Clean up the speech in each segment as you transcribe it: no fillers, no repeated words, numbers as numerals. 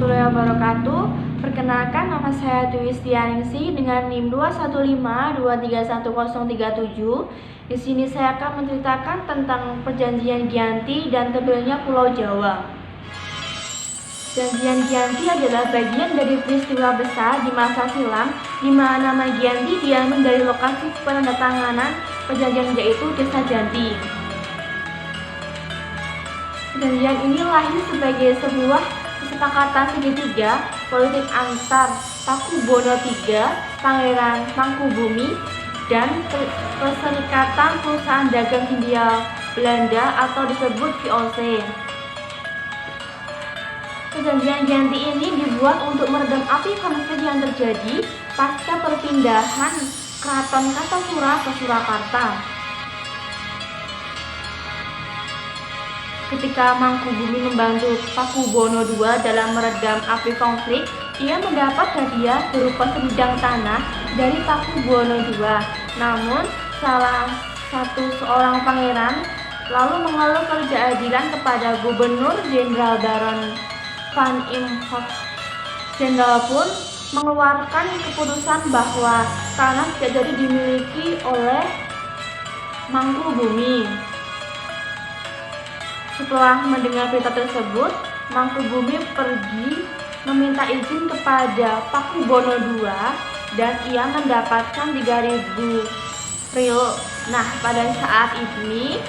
warahmatullahi wabarakatuh. Perkenalkan, nama saya Dwi Stianingsih dengan NIM 215231037. Di sini saya akan menceritakan tentang perjanjian Giyanti dan tebelnya Pulau Jawa. Perjanjian Giyanti adalah bagian dari peristiwa besar di masa silam di mana nama Giyanti diambil dari lokasi penandatanganan perjanjian, yaitu Desa Janti. Perjanjian ini lahir sebagai sebuah kesepakatan segitiga politik antar Pakubono III, Pangeran Mangkubumi, dan Perserikatan Perusahaan Dagang Hindia Belanda atau disebut VOC. Perjanjian Giyanti ini dibuat untuk meredam api konflik yang terjadi pasca perpindahan Keraton Kartasura ke Surakarta. Ketika Mangkubumi membantu Pakubono II dalam meredam api konflik, ia mendapat hadiah berupa sebidang tanah dari Pakubono II. Namun, salah seorang pangeran lalu mengeluh ketidakadilan kepada Gubernur Jenderal Baron van Imhoff. Jenderal pun mengeluarkan keputusan bahwa tanah tidak jadi dimiliki oleh Mangkubumi. Setelah mendengar berita tersebut, Mangkubumi pergi meminta izin kepada Pakubono II dan ia mendapatkan 3.000 ril. Nah, pada saat ini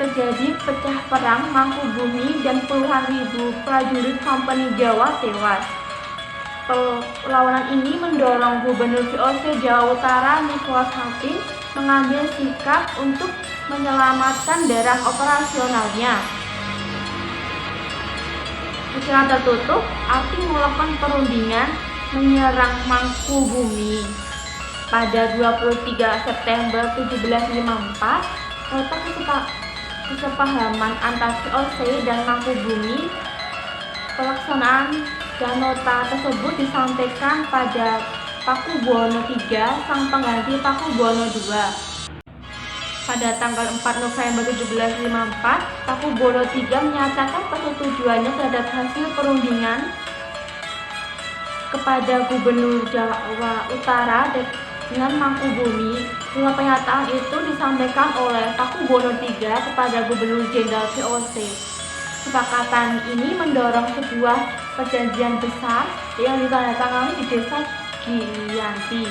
terjadi pecah perang Mangkubumi dan puluhan ribu prajurit Kompani Jawa tewas. Perlawanan ini mendorong Gubernur VOC Jawa Utara Nicholas Hatin mengambil sikap untuk menyelamatkan daerah operasionalnya. Secara tertutup, Hatin melakukan perundingan menyerang Mangkubumi. Pada 23 September 1754, nota kesepahaman antara VOC dan Mangkubumi. Pelaksanaan dan nota tersebut disampaikan pada Pakubono III, sang pengganti Pakubono II. Pada tanggal 4 November 1754, Pakubono III menyatakan persetujuannya terhadap hasil perundingan kepada Gubernur Jawa Utara dengan Mangkubumi. Dalam pernyataan itu disampaikan oleh Pakubono III kepada Gubernur Jenderal VOC. Kesepakatan ini mendorong sebuah perjanjian besar yang ditandatangani di Desa Giyanti.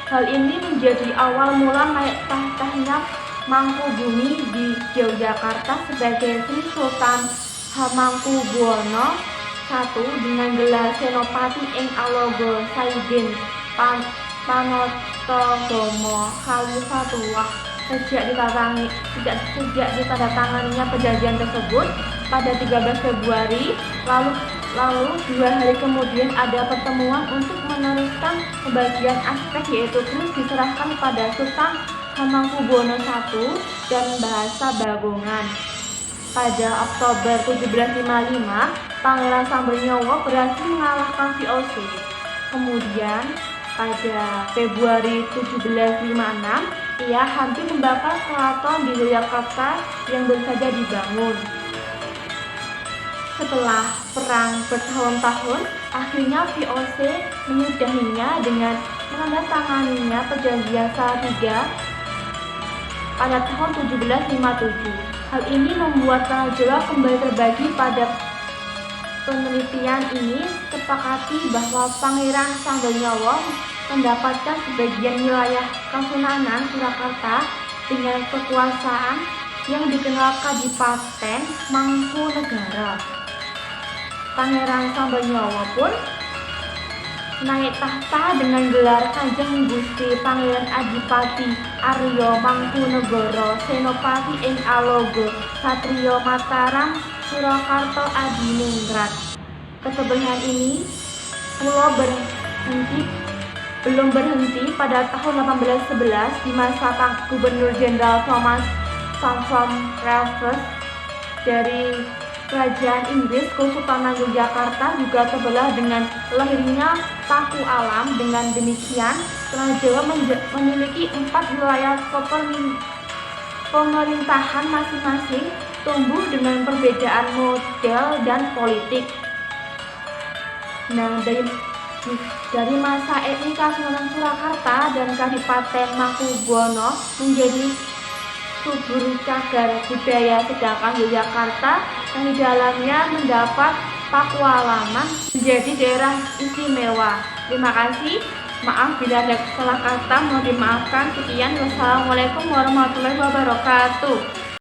Hal ini menjadi awal mula naik tahtanya Mangkubumi di Yogyakarta sebagai Sri Sultan Hamengkubuwono I dengan gelar Senopati ing Alogo Saidin Panottodomo Khalifatullah. Sejak ditandatanganinya perjanjian tersebut pada 13 Februari lalu 2 hari kemudian ada pertemuan untuk meneruskan pembagian aspek, yaitu keris diserahkan pada Sultan Hamengkubuwono I dan bahasa Bagongan. Pada Oktober 1755, Pangeran Sambernyowo berhasil mengalahkan VOC. Kemudian pada Februari 1756, ia hampir membakar keraton di Yogyakarta yang baru saja dibangun. Setelah perang bertahun-tahun, akhirnya VOC menyudahinya dengan menandatanganinya perjanjian Salatiga pada tahun 1757. Hal ini membuat tanah Jawa kembali terbagi. Pada penelitian ini sepakati bahwa Pangeran Sambernyowo mendapatkan sebagian wilayah Kasunanan Surakarta dengan kekuasaan yang dikenal Kadipaten Mangkunegara. Pangeran Sambernyowo pun naik tahta dengan gelar Kanjeng Gusti Pangeran Adipati Arya Mangkunegara Senopati ing Alogo Satriya Mataram Surakarta Adiningrat. Kesebelahan ini belum berhenti pada tahun 1811 di masa Gubernur Jenderal Thomas Thomson Raffles dari Kerajaan Inggris. Kesultanan Yogyakarta juga terbelah dengan lahirnya Paku Alam. Dengan demikian, tanah Jawa memiliki 4 wilayah pemerintahan masing-masing tumbuh dengan perbedaan model dan politik. Nah, dari masa etnika Sunan Surakarta dan Kadipaten Mangkubuwono menjadi subur cagar budaya, sedangkan Yogyakarta yang di dalamnya mendapat pakualaman menjadi daerah istimewa. Terima kasih. Maaf bila ada salah kata, mohon dimaafkan. Sekian, wassalamualaikum warahmatullahi wabarakatuh.